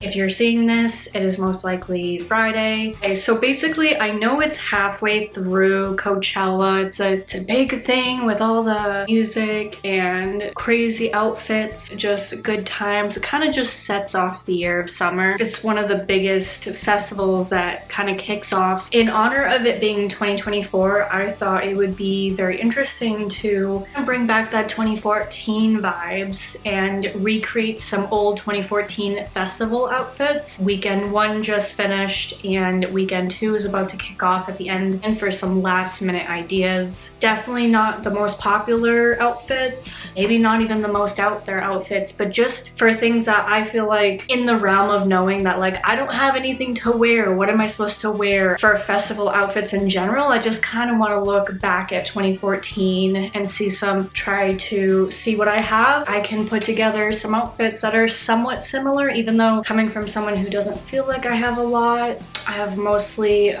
If you're seeing this, it is most likely Friday. Okay, so basically I know it's halfway through Coachella. It's a big thing with all the music and crazy outfits, just good times. It kind of just sets off the year of summer. It's one of the biggest festivals that kind of kicks off. In honor of it being 2024, I thought it would be very interesting to bring back that 2014 vibes and recreate some old 2014 festival outfits. Weekend 1 just finished and weekend 2 is about to kick off at the end, and for some last minute ideas. Definitely not the most popular outfits, maybe not even the most out there outfits, but just for things that I feel like in the realm of knowing that like I don't have anything to wear. What am I supposed to wear for festival outfits in general? I just kind of want to look back at 2014 and try to see what I have. I can put together some outfits that are somewhat similar, even though coming from someone who doesn't feel like I have a lot. I have mostly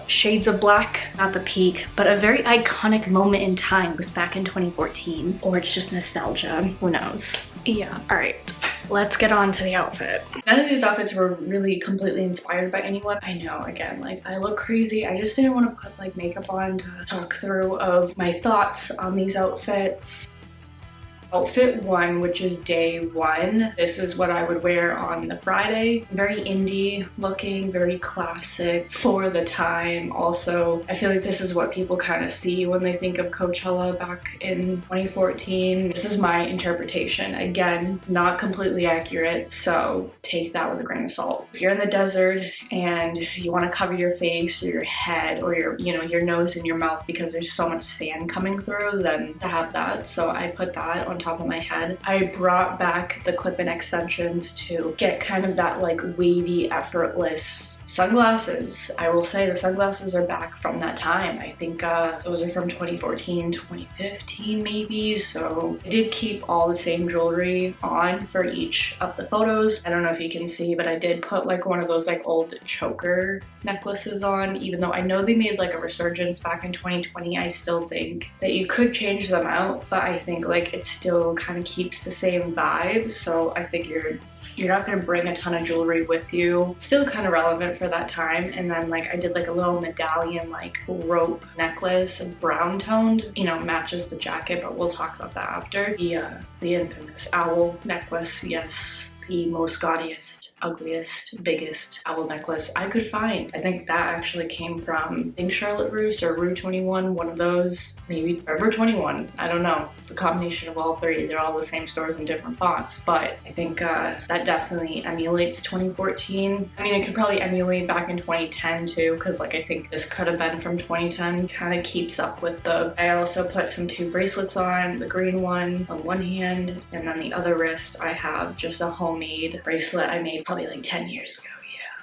shades of black, not the peak, but a very iconic moment in time was back in 2014, or it's just nostalgia, who knows. Yeah, all right. Let's get on to the outfit. None of these outfits were really completely inspired by anyone. I know, again, like I look crazy. I just didn't want to put like makeup on to talk through of my thoughts on these outfits. Outfit 1, which is day 1. This is what I would wear on the Friday. Very indie looking, very classic for the time. Also, I feel like this is what people kind of see when they think of Coachella back in 2014. This is my interpretation. Again, not completely accurate, so take that with a grain of salt. If you're in the desert and you want to cover your face or your head or your nose and your mouth because there's so much sand coming through, then to have that. So I put that on top of my head. I brought back the clip-in extensions to get kind of that like wavy, effortless sunglasses. I will say the sunglasses are back from that time. I think those are from 2014, 2015 maybe. So I did keep all the same jewelry on for each of the photos. I don't know if you can see, but I did put like one of those like old choker necklaces on. Even though I know they made like a resurgence back in 2020, I still think that you could change them out, but I think like it still kind of keeps the same vibe. So I figured you're not going to bring a ton of jewelry with you. Still kind of relevant for that time. And then like I did like a little medallion like rope necklace, brown toned, matches the jacket, but we'll talk about that after. The infamous owl necklace, yes, the most gaudiest, ugliest, biggest owl necklace I could find. I think that actually came from, I think Charlotte Russe or Rue 21, one of those, maybe Forever 21, I don't know. The combination of all three, they're all the same stores in different fonts, but I think that definitely emulates 2014. I mean, it could probably emulate back in 2010 too, because like I think this could have been from 2010. Kind of keeps up with the, I also put some 2 bracelets on, the green one on one hand, and then the other wrist I have just a homemade bracelet I made probably like 10 years ago.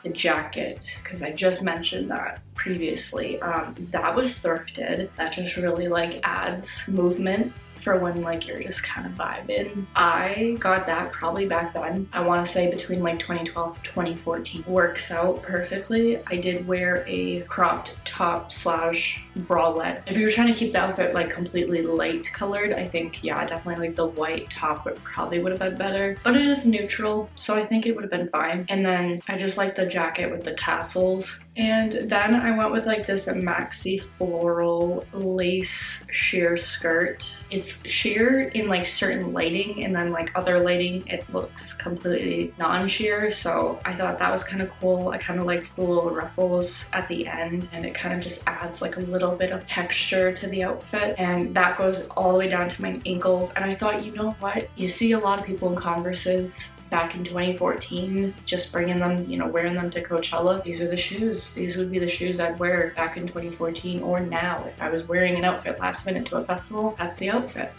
The jacket, because I just mentioned that previously, that was thrifted. That just really like adds movement for when like you're just kind of vibing. I got that probably back then. I want to say between like 2012 2014. Works out perfectly. I did wear a cropped top slash bralette. If you were trying to keep the outfit like completely light colored, I think yeah, definitely like the white top probably would have been better, but it is neutral, so I think it would have been fine. And then I just like the jacket with the tassels. And then I went with like this maxi floral lace sheer skirt. It's sheer in like certain lighting, and then like other lighting it looks completely non-sheer, so I thought that was kind of cool. I kind of liked the little ruffles at the end, and it kind of just adds like a little bit of texture to the outfit, and that goes all the way down to my ankles. And I thought, you know what, you see a lot of people in Converses back in 2014 just bringing them, wearing them to Coachella. These are the shoes. These would be the shoes I'd wear back in 2014 or now. If I was wearing an outfit last minute to a festival, that's the outfit.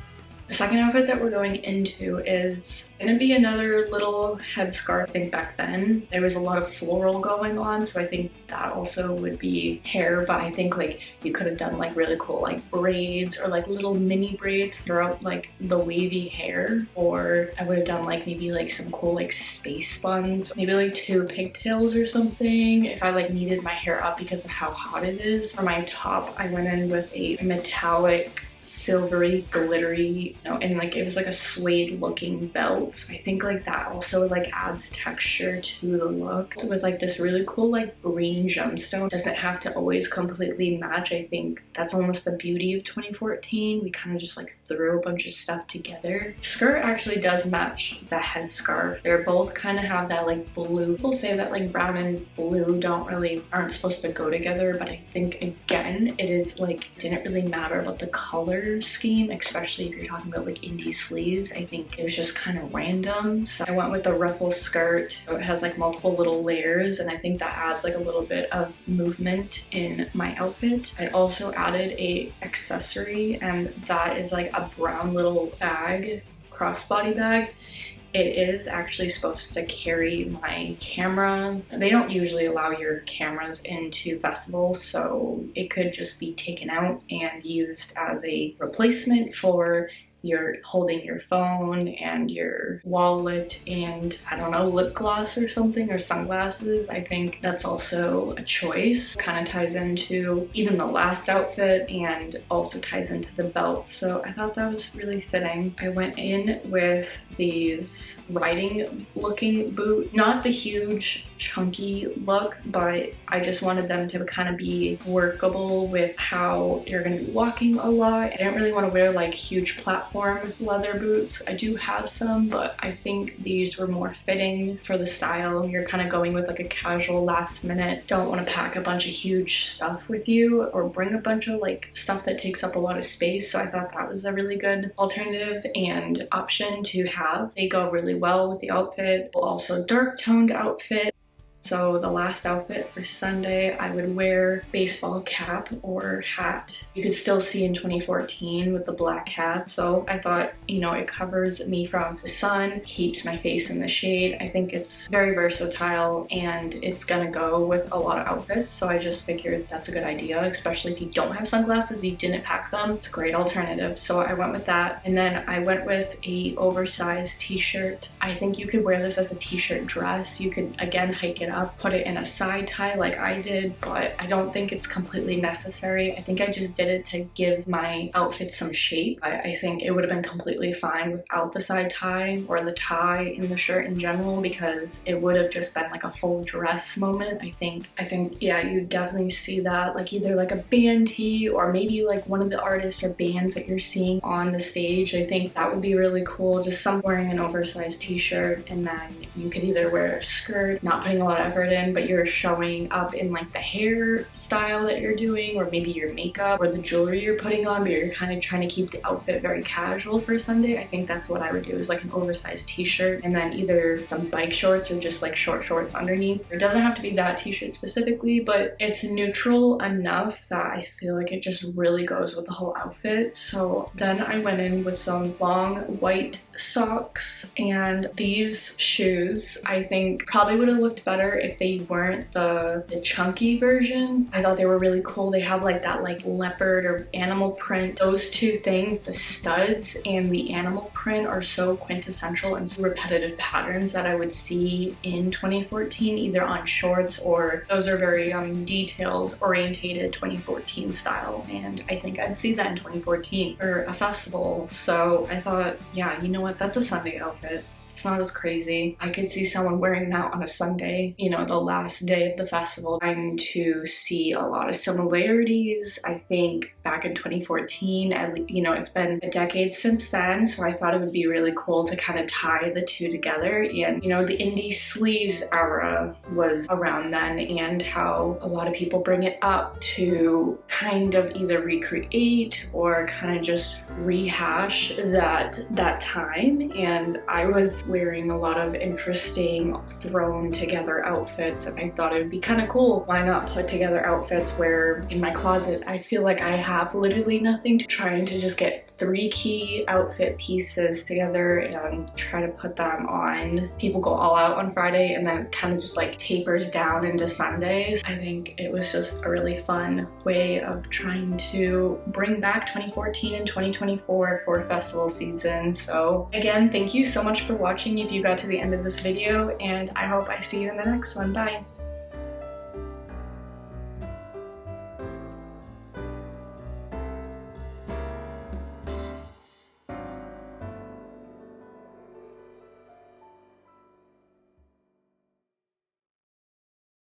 The second outfit that we're going into is gonna be another little headscarf. I think back then there was a lot of floral going on, so I think that also would be hair, but I think like you could have done like really cool like braids or like little mini braids throughout like the wavy hair, or I would have done like maybe like some cool like space buns, maybe like 2 pigtails or something if I like needed my hair up because of how hot it is. For my top I went in with a metallic silvery, glittery, and like it was like a suede looking belt. So I think like that also like adds texture to the look with like this really cool like green gemstone. Doesn't have to always completely match. I think that's almost the beauty of 2014. We kind of just like threw a bunch of stuff together. Skirt actually does match the headscarf. They're both kind of have that like blue. People say that like brown and blue aren't supposed to go together, but I think again it is like didn't really matter about the color scheme, especially if you're talking about like indie sleeves. I think it was just kind of random, so I went with the ruffle skirt. So it has like multiple little layers, and I think that adds like a little bit of movement in my outfit. I also added a accessory, and that is like a brown little bag, crossbody bag. It is actually supposed to carry my camera. They don't usually allow your cameras into festivals, so it could just be taken out and used as a replacement for you're holding your phone and your wallet and I don't know, lip gloss or something, or sunglasses. I think that's also a choice. Kind of ties into even the last outfit and also ties into the belt, so I thought that was really fitting. I went in with these riding looking boot, not the huge chunky look, but I just wanted them to kind of be workable with how you're going to be walking a lot. I didn't really want to wear like huge platform leather boots. I do have some, but I think these were more fitting for the style. You're kind of going with like a casual last minute, don't want to pack a bunch of huge stuff with you or bring a bunch of like stuff that takes up a lot of space, so I thought that was a really good alternative and option to have. They go really well with the outfit. Also dark toned outfit. So the last outfit for Sunday, I would wear baseball cap or hat. You could still see in 2014 with the black hat. So I thought, it covers me from the sun, keeps my face in the shade. I think it's very versatile and it's gonna go with a lot of outfits. So I just figured that's a good idea, especially if you don't have sunglasses, you didn't pack them. It's a great alternative. So I went with that. And then I went with a oversized t-shirt. I think you could wear this as a t-shirt dress. You could, again, hike it up, put it in a side tie like I did, but I don't think it's completely necessary. I think I just did it to give my outfit some shape. I think it would have been completely fine without the side tie or the tie in the shirt in general, because it would have just been like a full dress moment. I think yeah, you definitely see that like either like a band tee or maybe like one of the artists or bands that you're seeing on the stage. I think that would be really cool, just some wearing an oversized t-shirt, and then you could either wear a skirt, not putting a lot of effort in, but you're showing up in like the hairstyle that you're doing, or maybe your makeup or the jewelry you're putting on, but you're kind of trying to keep the outfit very casual for Sunday. I think that's what I would do, is like an oversized t-shirt and then either some bike shorts or just like short shorts underneath. It doesn't have to be that t-shirt specifically, but it's neutral enough that I feel like it just really goes with the whole outfit. So then I went in with some long white socks and these shoes. I think probably would have looked better if they weren't the chunky version. I thought they were really cool. They have like that like leopard or animal print. Those two things, the studs and the animal print, are so quintessential and so repetitive patterns that I would see in 2014 either on shorts, or those are very detailed orientated 2014 style, and I think I'd see that in 2014 for a festival. So I thought, yeah, you know what, that's a Sunday outfit. It's not as crazy. I could see someone wearing that on a Sunday, the last day of the festival. I'm to see a lot of similarities. I think back in 2014, it's been a decade since then, so I thought it would be really cool to kind of tie the two together. And, the indie sleeves era was around then, and how a lot of people bring it up to kind of either recreate or kind of just rehash that time. And I was wearing a lot of interesting thrown together outfits, and I thought it would be kind of cool. Why not put together outfits where in my closet I feel like I have literally nothing, to trying to just get 3 key outfit pieces together and try to put them on. People go all out on Friday and then it kind of just like tapers down into Sundays. I think it was just a really fun way of trying to bring back 2014 and 2024 for festival season. So again, thank you so much for watching if you got to the end of this video, and I hope I see you in the next one. Bye!